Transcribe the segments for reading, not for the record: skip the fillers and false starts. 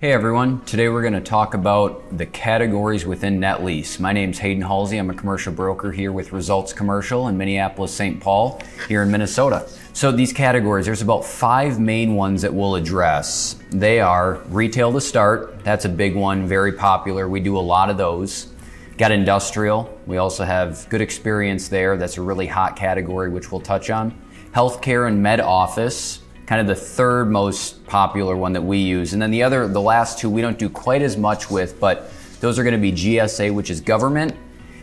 Hey everyone, today we're going to talk about the categories within Net-Lease. My name's Hayden Hulsey. I'm a commercial broker here with Results Commercial in Minneapolis, St. Paul, here in Minnesota. So these categories, there's about 5 main ones that we'll address. They are retail to start. That's a big one, very popular. We do a lot of those. Got industrial. We also have good experience there. That's a really hot category, which we'll touch on. Healthcare and med office. Kind of the third most popular one that we use. And then the last two we don't do quite as much with, but those are going to be GSA, which is government,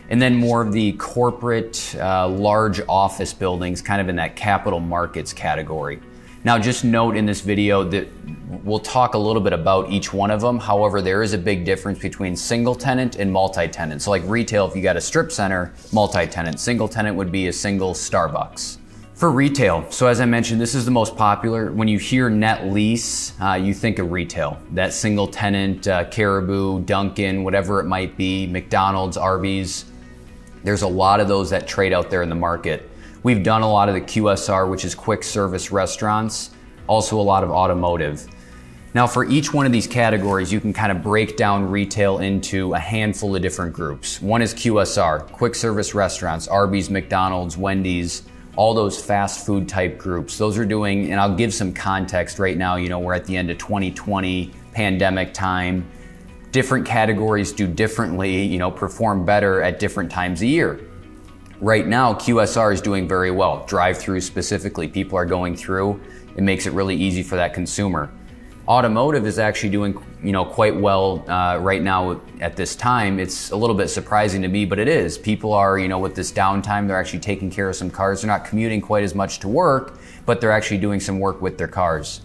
and then more of the corporate large office buildings, kind of in that capital markets category. Now just note in this video that we'll talk a little bit about each one of them. However, there is a big difference between single tenant and multi-tenant. So like retail, if you got a strip center, multi-tenant. Single tenant would be a single Starbucks. For retail, so as I mentioned, this is the most popular. When you hear Net-Lease, you think of retail. That single tenant, Caribou, Dunkin', whatever it might be, McDonald's, Arby's. There's a lot of those that trade out there in the market. We've done a lot of the QSR, which is quick service restaurants, also a lot of automotive. Now for each one of these categories, you can kind of break down retail into a handful of different groups. One is QSR, quick service restaurants, Arby's, McDonald's, Wendy's, all those fast food type groups. Those are doing, and I'll give some context right now, we're at the end of 2020, pandemic time. Different categories do differently, perform better at different times a year. Right now, QSR is doing very well. Drive-through specifically, people are going through. It makes it really easy for that consumer. Automotive is actually doing, quite well right now at this time. It's a little bit surprising to me, but it is. People are, with this downtime, they're actually taking care of some cars. They're not commuting quite as much to work, but they're actually doing some work with their cars.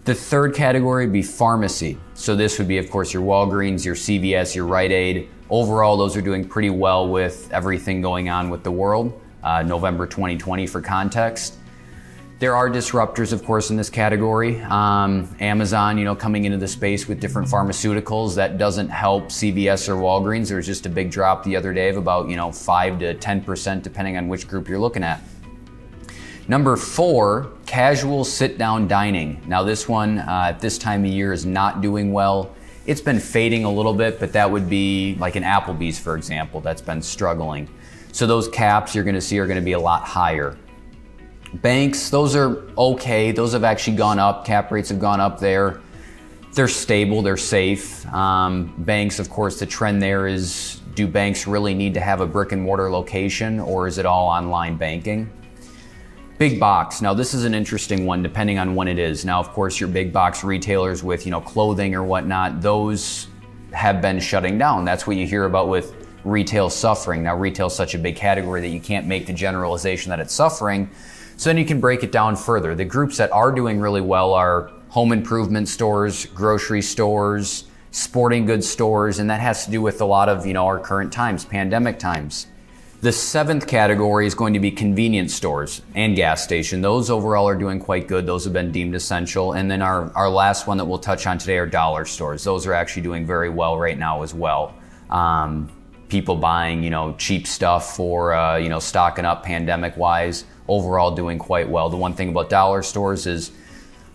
The third category would be pharmacy. So this would be, of course, your Walgreens, your CVS, your Rite Aid. Overall, those are doing pretty well with everything going on with the world. November 2020 for context. There are disruptors, of course, in this category. Amazon, coming into the space with different pharmaceuticals. That doesn't help CVS or Walgreens. There was just a big drop the other day of about, 5 to 10%, depending on which group you're looking at. Number 4, casual sit-down dining. Now this one, at this time of year, is not doing well. It's been fading a little bit, but that would be like an Applebee's, for example, that's been struggling. So those caps you're gonna see are gonna be a lot higher. Banks, those are okay. Those have actually gone up. Cap rates have gone up there. They're stable, they're safe. Banks, of course, the trend there is, do banks really need to have a brick and mortar location, or is it all online banking? Big box. Now this is an interesting one depending on when it is. Now, of course, your big box retailers with, clothing or whatnot, those have been shutting down. That's what you hear about with retail suffering. Now retail is such a big category that you can't make the generalization that it's suffering. So then you can break it down further. The groups that are doing really well are home improvement stores, grocery stores, sporting goods stores, and that has to do with a lot of, our current times, pandemic times. The 7th category is going to be convenience stores and gas station. Those overall are doing quite good. Those have been deemed essential. And then our last one that we'll touch on today are dollar stores. Those are actually doing very well right now as well. People buying, cheap stuff for, stocking up pandemic-wise. Overall doing quite well. The one thing about dollar stores is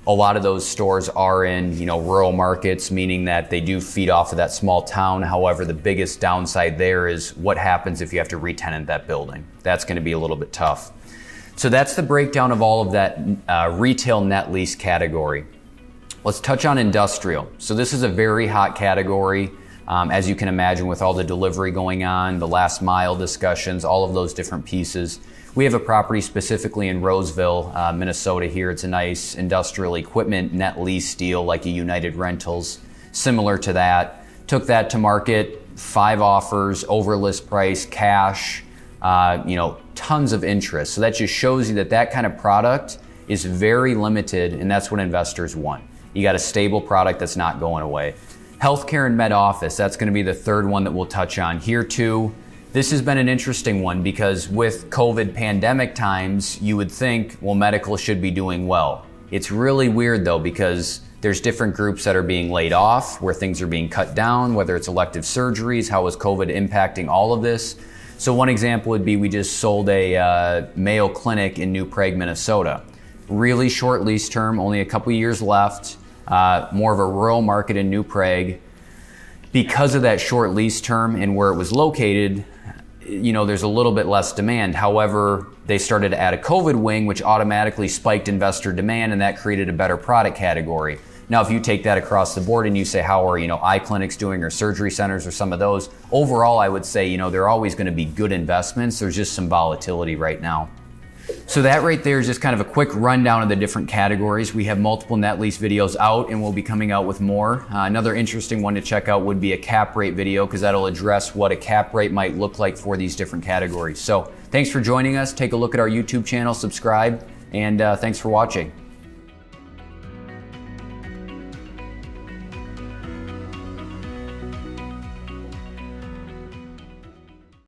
a lot of those stores are in, rural markets, meaning that they do feed off of that small town. However, the biggest downside there is what happens if you have to re-tenant that building. That's going to be a little bit tough. So that's the breakdown of all of that retail net lease category. Let's touch on industrial. So this is a very hot category. As you can imagine, with all the delivery going on, the last mile discussions, all of those different pieces. We have a property specifically in Roseville, Minnesota here. It's a nice industrial equipment net lease deal like a United Rentals, similar to that. Took that to market, 5 offers, over list price, cash, tons of interest. So that just shows you that kind of product is very limited, and that's what investors want. You got a stable product that's not going away. Healthcare and med office, that's going to be the third one that we'll touch on here too. This has been an interesting one because with COVID pandemic times, you would think, well, medical should be doing well. It's really weird though, because there's different groups that are being laid off, where things are being cut down, whether it's elective surgeries, how is COVID impacting all of this? So one example would be we just sold a Mayo Clinic in New Prague, Minnesota. Really short lease term, only a couple years left. more of a rural market in New Prague. Because of that short lease term and where it was located, there's a little bit less demand. However, they started to add a COVID wing, which automatically spiked investor demand, and that created a better product category. Now, if you take that across the board and you say, how are, eye clinics doing, or surgery centers, or some of those, overall, I would say, they're always going to be good investments. There's just some volatility right now. So that right there is just kind of a quick rundown of the different categories. We have multiple net lease videos out, and we'll be coming out with more. Another interesting one to check out would be a cap rate video, because that'll address what a cap rate might look like for these different categories. So thanks for joining us. Take a look at our YouTube channel, subscribe, and thanks for watching.